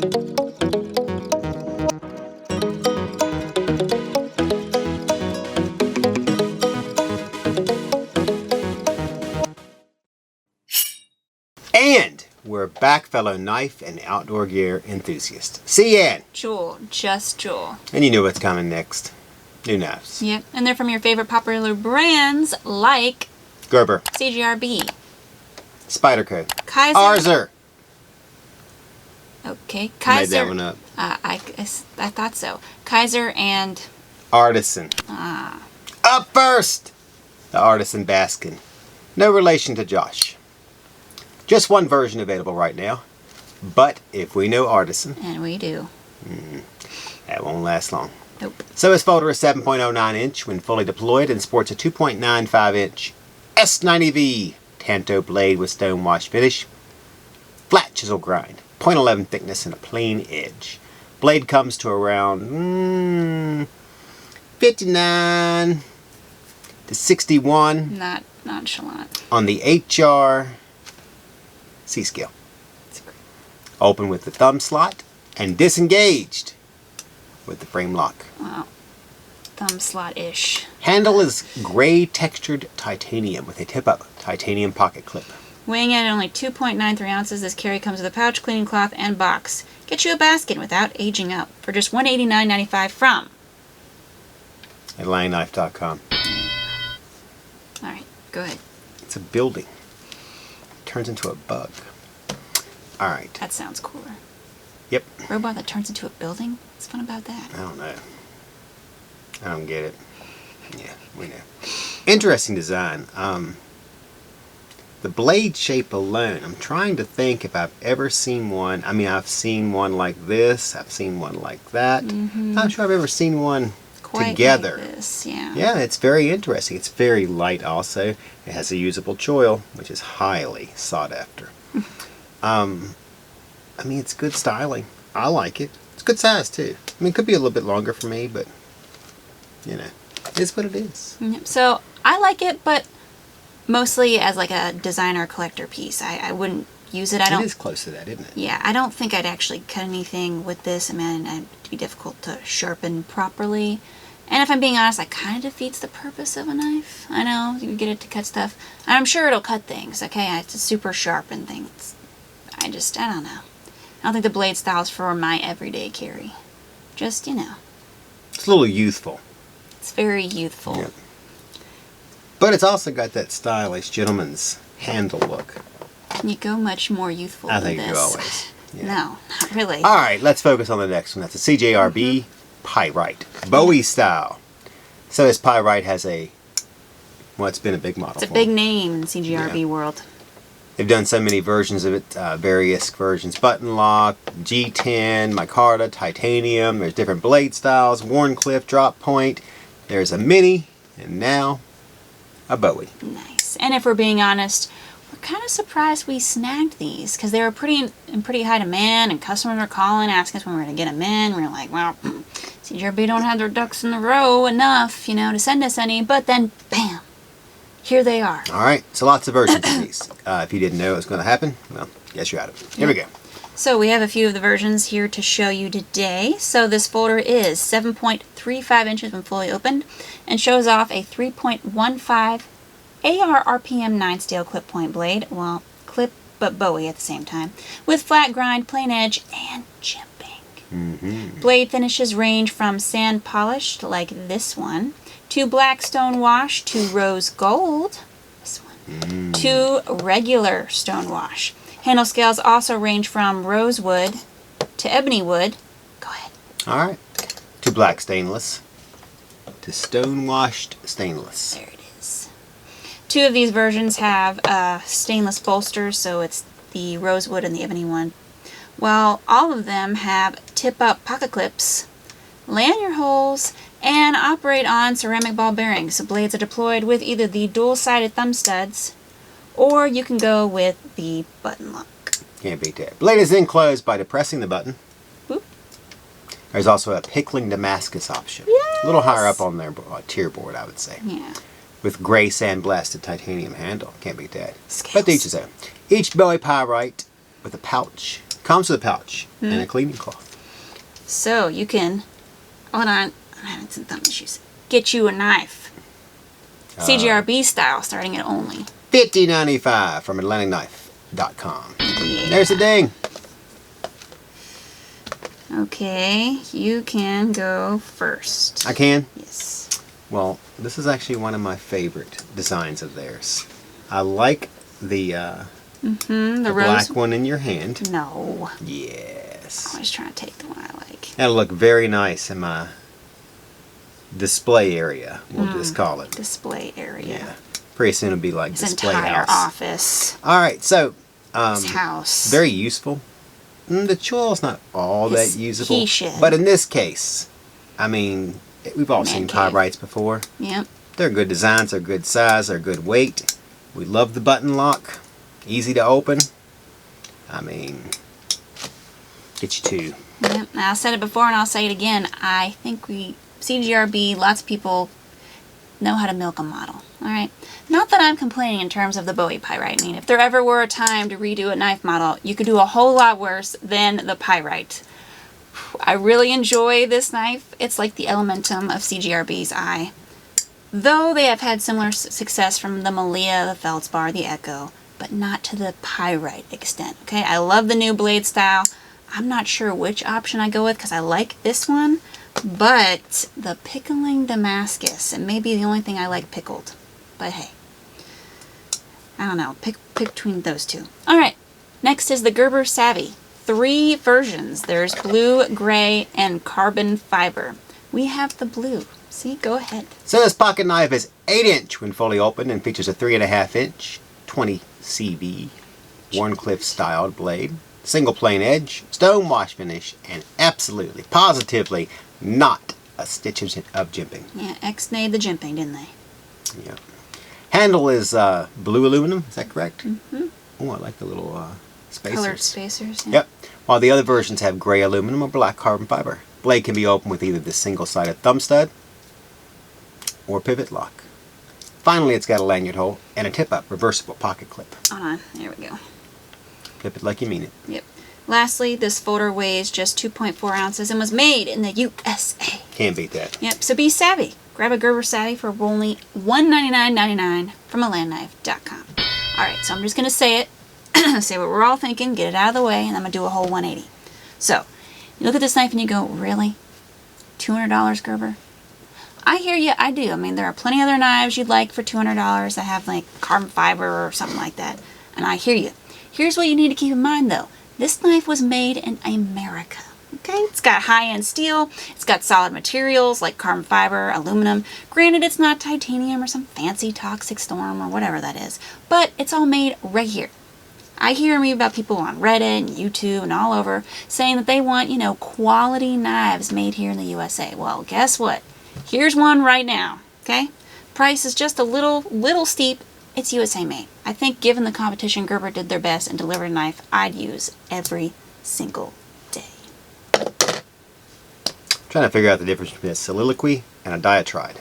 And we're back, fellow knife and outdoor gear enthusiasts. Cian. Jewel, just Jewel. And you know what's coming next. New knives. Yep, and they're from your favorite popular brands like Gerber. CJRB. Spyderco. Kizer. Arzer. Okay, Kizer. I made that one up. I thought so. Kizer and... Artisan. Up first! The Artisan Baskin. No relation to Josh. Just one version available right now. But if we know Artisan... And we do. That won't last long. Nope. So this folder is 7.09 inch when fully deployed and sports a 2.95 inch S90V Tanto blade with stone wash finish. Flat chisel grind. 0.11 thickness and a plain edge. Blade comes to around 59 to 61. Not nonchalant. On the HR C scale. Open with the thumb slot and disengaged with the frame lock. Wow. Thumb slot-ish. Handle is gray textured titanium with a tip-up titanium pocket clip. Weighing at only 2.93 ounces, this carry comes with a pouch, cleaning cloth, and box. Get you a basket without aging up for just $189.95 from AtlanticKnife.com. Alright, go ahead. It's a building. It turns into a bug. Alright. That sounds cooler. Yep. Robot that turns into a building? What's fun about that? I don't know. I don't get it. Yeah, we know. Interesting design. The blade shape alone, I'm trying to think if I've ever seen one. I mean, I've seen one like this. I've seen one like that. Not sure I've ever seen one Quite together. like this, yeah. Yeah, it's very interesting. It's very light also. It has a usable choil, which is highly sought after. I mean, it's good styling. I like it. It's good size too. I mean, it could be a little bit longer for me, but you know, it is what it is. Yep. So I like it, but mostly as like a designer collector piece. I wouldn't use it. It is close to that, isn't it? Yeah, I don't think I'd actually cut anything with this. I mean, it'd be difficult to sharpen properly. And if I'm being honest, that kind of defeats the purpose of a knife. I know, you get it to cut stuff. And I'm sure it'll cut things, okay? It's a super sharpen things. I don't know. I don't think the blade style's for my everyday carry. Just, you know. It's a little youthful. It's very youthful. Yep. But it's also got that stylish gentleman's handle look. Can you go much more youthful than this? I think you always. Yeah. No, not really. All right, let's focus on the next one. That's a CJRB Pyrite. Bowie style. So this Pyrite has well, it's been a big model. It's a big name in CJRB world. They've done so many versions of it, various versions. Button lock, G10, micarta, titanium. There's different blade styles, Warncliffe, drop point. There's a mini, and now a Bowie. Nice. And if we're being honest, we're kind of surprised we snagged these because they were in pretty high demand, and customers were calling, asking us when we were going to get them in. We were like, well, CJRB don't have their ducks in a row enough, you know, to send us any. But then, bam, here they are. All right, so lots of versions of these. If you didn't know it was going to happen, well, guess you're out of it. Here we go. So we have a few of the versions here to show you today. So this folder is 7.35 inches when fully opened and shows off a 3.15 AR RPM 9 steel clip point blade. Well, clip but Bowie at the same time. With flat grind, plain edge, and chipping. Blade finishes range from sand polished, like this one, to black stone wash, to rose gold, this one, to regular stone wash. Handle scales also range from rosewood to ebony wood. Go ahead. All right. To black stainless to stone washed stainless. There it is. Two of these versions have stainless bolsters, so it's the rosewood and the ebony one. Well, all of them have tip-up pocket clips, lanyard holes, and operate on ceramic ball bearings. The blades are deployed with either the dual-sided thumb studs, or you can go with the button lock. Can't beat that. Blade is then closed by depressing the button. Whoop. There's also a pickling Damascus option. Yes! A little higher up on their tier board, I would say. Yeah. With gray sandblasted titanium handle. Can't beat that. Scales. But to each his own. Each Bowie Pyrite with a pouch Comes with a pouch and a cleaning cloth. So you can, hold on, I'm having some thumb issues. Get you a knife. CJRB style, starting at only $50.95 from AtlanticKnife.com. Yeah. There's the ding. Okay, you can go first. I can? Yes. Well, this is actually one of my favorite designs of theirs. I like the The black rose. one in your hand. No. Yes. I'm always trying to take the one I like. That'll look very nice in my display area, we'll just call it. Display area. Yeah. Pretty soon it'll be like His display entire house. office. All right, so His house. very useful. The choil's not all His that usable, he shed. but in this case, I mean, we've all Man seen cave. Pyrite before. Yep. They're good designs, they're good size, they're good weight. We love the button lock, easy to open. I mean, get you two. Yep. Now, I said it before and I'll say it again. I think CGRB, lots of people know how to milk a model. All right. Not that I'm complaining in terms of the Bowie Pyrite. I mean, if there ever were a time to redo a knife model, you could do a whole lot worse than the Pyrite. I really enjoy this knife. It's like the Elementum of CGRB's eye. Though they have had similar success from the Malia, the Feldspar, the Echo, but not to the Pyrite extent. Okay, I love the new blade style. I'm not sure which option I go with because I like this one, but the pickling Damascus, it may be the only thing I like pickled. But hey, I don't know. Pick between those two. All right, next is the Gerber Savvy. 3 versions. There's blue, gray, and carbon fiber. We have the blue. See, go ahead. So this pocket knife is 8-inch when fully opened and features a 3.5-inch 20 CV Warncliffe styled blade, single plane edge, stone wash finish, and absolutely, positively not a stitch of jimping. Yeah, X-nayed the jimping, didn't they? Yeah. Handle is blue aluminum, is that correct? Mm-hmm. Oh, I like the little spacers. Colored spacers. Yeah. Yep. While the other versions have gray aluminum or black carbon fiber. Blade can be opened with either the single-sided thumb stud or pivot lock. Finally, it's got a lanyard hole and a tip-up reversible pocket clip. Hold on. There we go. Clip it like you mean it. Yep. Lastly, this folder weighs just 2.4 ounces and was made in the USA. Can't beat that. Yep, so be savvy. Grab a Gerber Savvy for only $199.99 from AtlanticKnife.com. Alright, so I'm just going to say it. Say what we're all thinking, get it out of the way, and I'm going to do a whole 180. So, you look at this knife and you go, really? $200, Gerber? I hear you, I do. I mean, there are plenty other knives you'd like for $200 that have like carbon fiber or something like that. And I hear you. Here's what you need to keep in mind though. This knife was made in America. Okay, it's got high-end steel, it's got solid materials like carbon fiber, aluminum. Granted, it's not titanium or some fancy toxic storm or whatever that is, but it's all made right here. I hear me about people on Reddit and YouTube and all over saying that they want, quality knives made here in the USA. Well, guess what? Here's one right now, okay? Price is just a little steep. It's USA made. I think given the competition, Gerber did their best and delivered a knife I'd use every single day. Trying to figure out the difference between a soliloquy and a diatribe.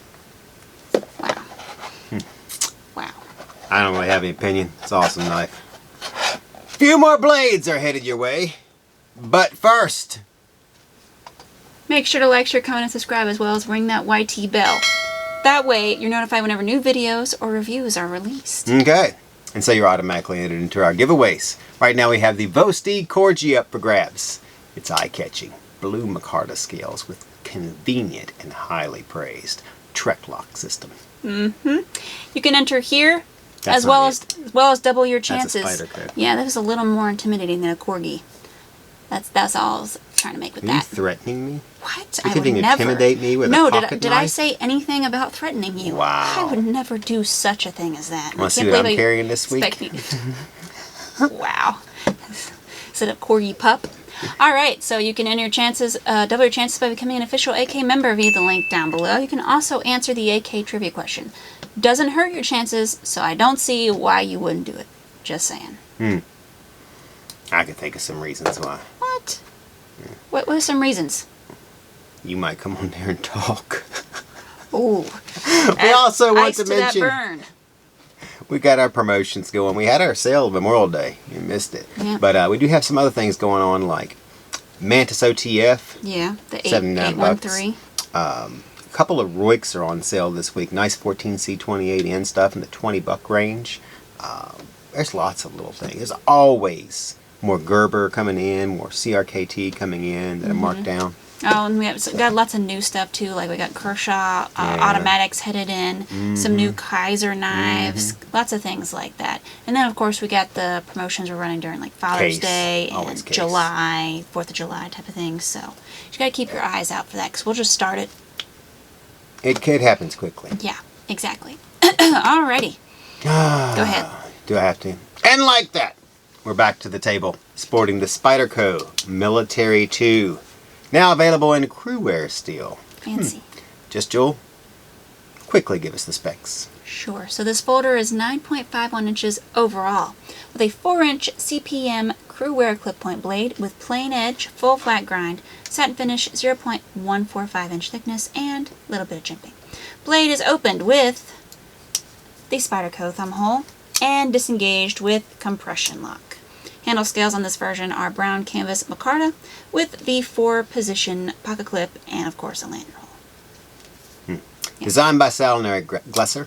Wow. Wow. I don't really have any opinion. It's an awesome knife. Few more blades are headed your way. But first, Make sure to like, share, comment, and subscribe, as well as ring that YT bell. That way, you're notified whenever new videos or reviews are released. okay. And so you're automatically entered into our giveaways. Right now we have the Vosteed Corgi up for grabs. It's eye-catching. Blue micarta scales with convenient and highly praised Trek lock system. Mm-hmm. You can enter here, That's as not well as double your That's a chances. Spyderco. Yeah, that is a little more intimidating than a corgi. That's all I was trying to make with Are you that. threatening me? What? You I would think never. intimidate me with no, a pocket did I knife? say anything about threatening you? Wow. I would never do such a thing as that. Want to see what I'm carrying this week? Wow. Is it a corgi pup? All right, so you can enter your chances, double your chances by becoming an official AK member via the link down below. You can also answer the AK trivia question. Doesn't hurt your chances, so I don't see why you wouldn't do it. Just saying. I can think of some reasons why. What? What are some reasons? You might come on there and talk. Ooh. We also want Ice to to that mention burn. we got our promotions going. We had our sale Memorial Day. You missed it. Yeah. But we do have some other things going on, like Mantis OTF. Yeah, the 813. 813. A couple of Royks are on sale this week. Nice 14C28N stuff in the $20 range. There's lots of little things. There's always more Gerber coming in, more CRKT coming in that are marked down. Oh, and got lots of new stuff too. Like we got Kershaw automatics headed in, some new Kizer knives, lots of things like that. And then of course we got the promotions we're running during like Father's Day and July, 4th of July type of things. So you got to keep your eyes out for that because we'll just start it. It happens quickly. Yeah, exactly. Alrighty. Go ahead. Do I have to? And like that, we're back to the table, sporting the Spyderco Military 2. Now available in crew wear steel. Fancy. Just Joel, quickly give us the specs. Sure. So this folder is 9.51 inches overall with a 4-inch CPM crew wear clip point blade with plain edge, full flat grind, satin finish, 0.145 inch thickness, and a little bit of jimping. Blade is opened with the Spyderco thumb hole and disengaged with compression lock. Handle scales on this version are brown canvas micarta with the 4-position pocket clip and, of course, a lanyard hole. Yeah. Designed by Sal and Eric Glesser,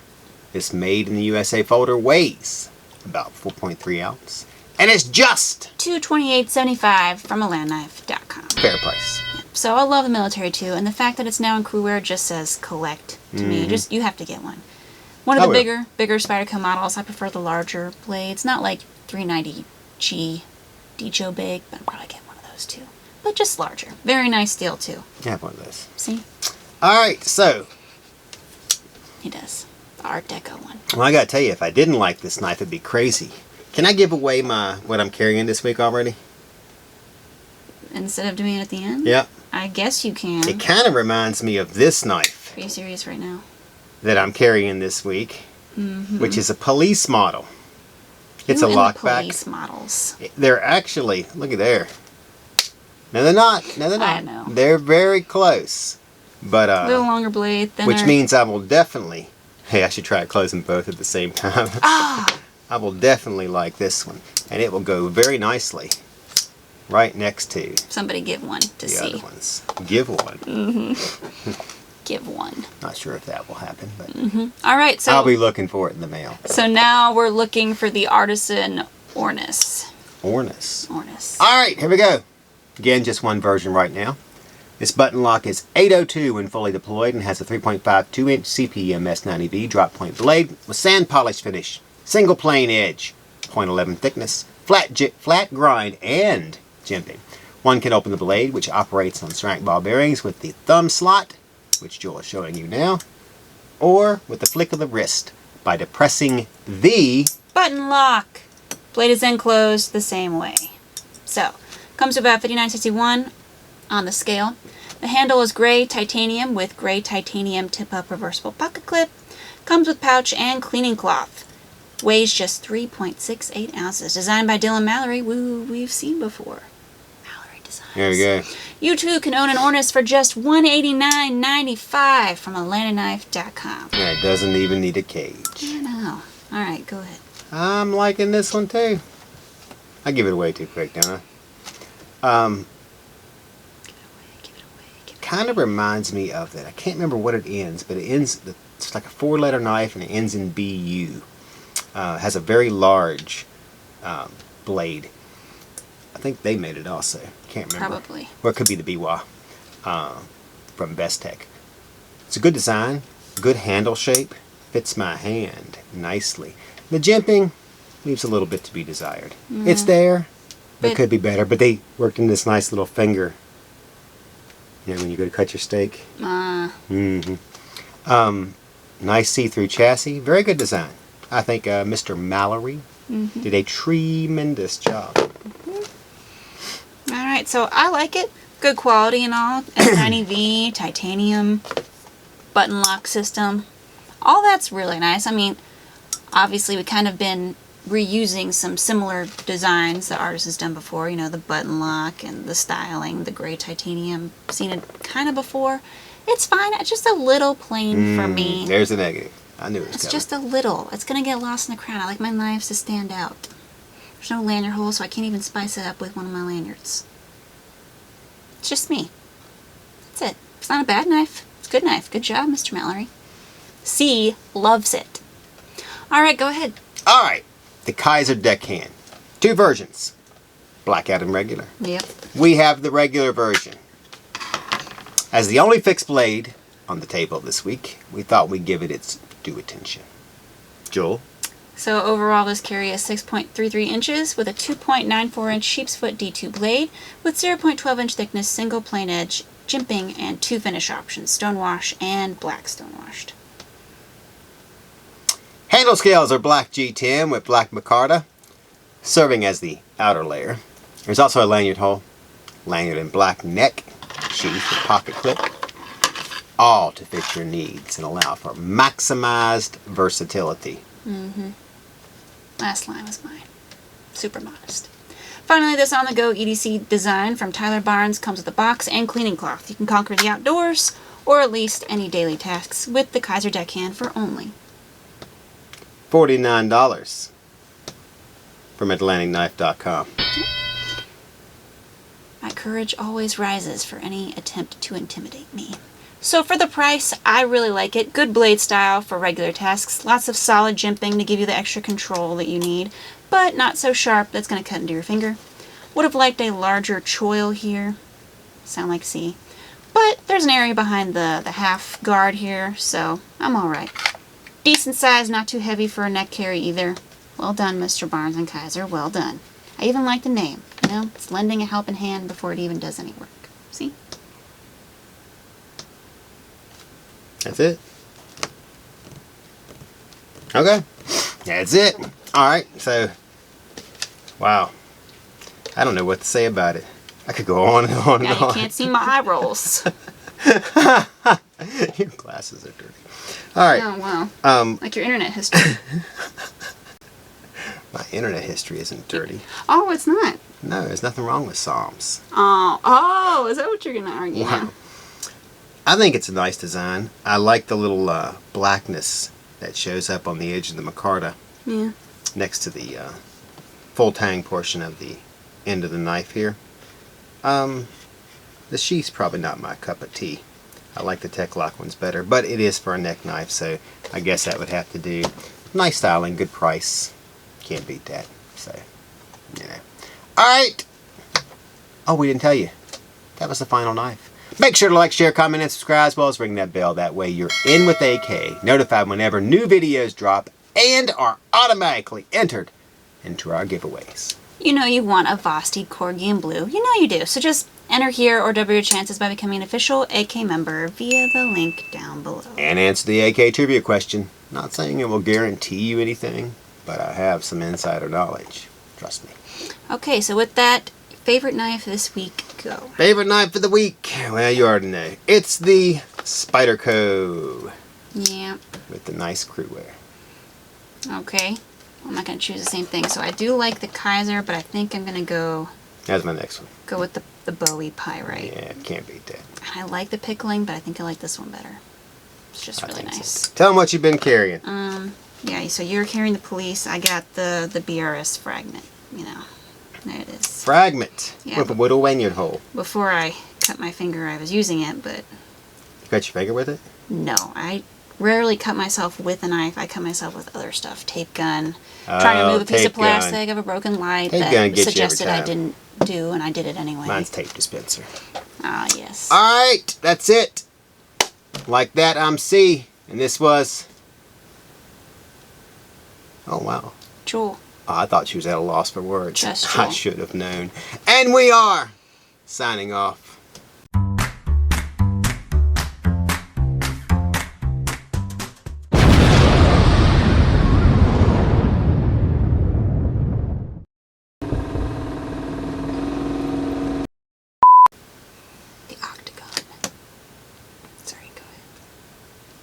this made in the USA folder weighs about 4.3 ounces, and it's just $228.75 from alandknife.com. Fair price. Yep. So I love the Military 2, and the fact that it's now in crew wear just says collect to me. Just you have to get one. One of the bigger Spyderco models. I prefer the larger blades, not like 390G Dicho big, but I'll probably get one of those too. But just larger. Very nice steel too. I have one of those. See? Alright, so. He does. The Art Deco one. Well, I gotta tell you, if I didn't like this knife, it'd be crazy. Can I give away what I'm carrying this week already? Instead of doing it at the end? Yep. I guess you can. It kind of reminds me of this knife. Are you serious right now? That I'm carrying this week, which is a police model. It's a lockback. Police models. They're actually, look at there. No, they're not. No, they're not. I know. They're very close. But a little longer blade, thinner. Which means I will definitely, hey, I should try to close them both at the same time. I will definitely like this one. And it will go very nicely right next to somebody give one to see. The other ones. Give one. Give one. Not sure if that will happen, but all right, so I'll be looking for it in the mail. So now we're looking for the Artisan Ornis. Ornis. All right, here we go. Again, just one version right now. This button lock is 802 when fully deployed and has a 3.52 inch CPM S90V drop point blade with sand polish finish, single plane edge, 0.11 thickness, flat grind, and jimping. One can open the blade, which operates on crank ball bearings with the thumb slot, which Joel is showing you now, or with the flick of the wrist by depressing the button lock. Blade is then closed the same way. So, comes to about 59.61 on the scale. The handle is gray titanium with gray titanium tip-up reversible pocket clip. Comes with pouch and cleaning cloth. Weighs just 3.68 ounces. Designed by Dylan Mallory, who we've seen before. Mallory Designs. There you go. You too can own an Ornis for just $189.95 from alandknife.com. Yeah, it doesn't even need a cage. I know. Alright, go ahead. I'm liking this one too. I give it away too quick, don't I? Give it away. Kind of reminds me of that. I can't remember what it ends, but it ends, it's like a 4-letter knife and it ends in BU. Has a very large blade. I think they made it also. Can't remember. Probably. Or it could be the Biwa from Best Tech. It's a good design, good handle shape, fits my hand nicely. The jimping leaves a little bit to be desired. It's there, but it could be better. But they worked in this nice little finger. You know, when you go to cut your steak. Nice see-through chassis. Very good design. I think Mr. Mallory did a tremendous job. Alright, so I like it. Good quality and all. S90V, titanium, button lock system. All that's really nice. I mean, obviously we kind of been reusing some similar designs that Artisan's done before. You know, the button lock and the styling, the gray titanium. Seen it kind of before. It's fine. It's just a little plain for me. There's a negative. I knew it was It's coming. just a little. It's going to get lost in the crowd. I like my knives to stand out. There's no lanyard hole, so I can't even spice it up with one of my lanyards. It's just me. That's it. It's not a bad knife. It's a good knife. Good job, Mr. Mallory. C loves it. Alright, go ahead. Alright, the Kizer Deckhand. 2 versions. Blackout and regular. Yep. We have the regular version. As the only fixed blade on the table this week, we thought we'd give it its due attention. Joel? So overall this carry is 6.33 inches with a 2.94 inch sheepsfoot D2 blade with 0.12 inch thickness single plane edge, jimping, and 2 finish options, stonewash and black stonewashed. Handle scales are black G10 with black micarta, serving as the outer layer. There's also a lanyard hole, lanyard in black neck, sheath with pocket clip, all to fit your needs and allow for maximized versatility. Mm-hmm. Last line was mine. Super modest. Finally, this on-the-go EDC design from Tyler Barnes comes with a box and cleaning cloth. You can conquer the outdoors, or at least any daily tasks, with the Kizer Deckhand for only $49 from AtlanticKnife.com. My courage always rises for any attempt to intimidate me. So for the price, I really like it. Good blade style for regular tasks. Lots of solid jimping to give you the extra control that you need, but not so sharp that's going to cut into your finger. Would have liked a larger choil here. Sound like C. But there's an area behind the half guard here, so I'm alright. Decent size, not too heavy for a neck carry either. Well done, Mr. Barnes and Kizer. Well done. I even like the name. You know, it's lending a helping hand before it even does any work. See? That's it. Okay. That's it. Alright, so, wow. I don't know what to say about it. I could go on and on and Now you on. can't see my eye rolls. Your glasses are dirty. Alright. Oh, wow. Like your internet history. My internet history isn't dirty. Oh, it's not. No, there's nothing wrong with Psalms. Oh, is that what you're going to argue Wow. now? I think it's a nice design. I like the little blackness that shows up on the edge of the micarta Yeah. next to the full tang portion of the end of the knife here. The sheath's probably not my cup of tea. I like the Tech Lock ones better, but it is for a neck knife, so I guess that would have to do. Nice styling, good price. Can't beat that. So, you know. Alright! Oh, we didn't tell you. That was the final knife. Make sure to like, share, comment, and subscribe, as well as ring that bell. That way you're in with AK, notified whenever new videos drop, and are automatically entered into our giveaways. You know you want a Vosti Corgi in blue. You know you do. So just enter here or double your chances by becoming an official AK member via the link down below. And answer the AK trivia question. Not saying it will guarantee you anything, but I have some insider knowledge. Trust me. Okay, so with that, favorite knife this week, go. Favorite knife of the week? Well, you already know. It's the Spyderco Yeah. with the nice crewwear. Okay. I'm not going to choose the same thing. So I do like the Kizer, but I think I'm going to go That's my next one. with the Bowie Pyrite. Yeah, can't beat that. I like the pickling, but I think I like this one better. It's just I really think so. nice. Tell them what you've been carrying. Yeah, so you're carrying the police. I got the BRS fragment, you know. There it is. Fragment Yeah. with a little lanyard hole. Before I cut my finger, I was using it, but You cut your finger with it? no. I rarely cut myself with a knife. I cut myself with other stuff. Tape gun. Trying to move a piece of tape gun. plastic of a broken light Tape gun that gets you every suggested I time. didn't do, and I did it anyway. Mine's tape dispenser. Ah, yes. Alright, that's it. Like that, I'm C. And this was... Oh, wow. Jewel. Oh, I thought she was at a loss for words. Just I Jewel. should have known. And we are signing off. The octagon. Sorry, go ahead.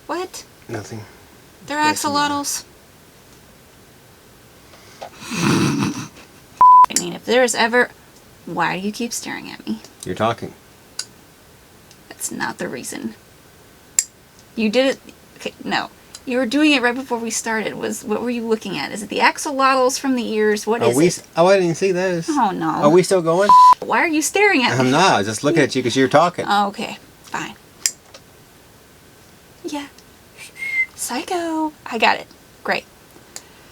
What? Nothing. They're Yes, axolotls. I mean, if there's ever... Why do you keep staring at me? You're talking. That's not the reason. You did it... Okay, no. You were doing it right before we started. What were you looking at? Is it the axolotls from the ears? What is it? Oh, I didn't see those. Oh, no. Are we still going? Why are you staring at me? I'm not. I was just looking at you because you're talking. Oh, okay. Fine. Yeah. Psycho. I got it. Great.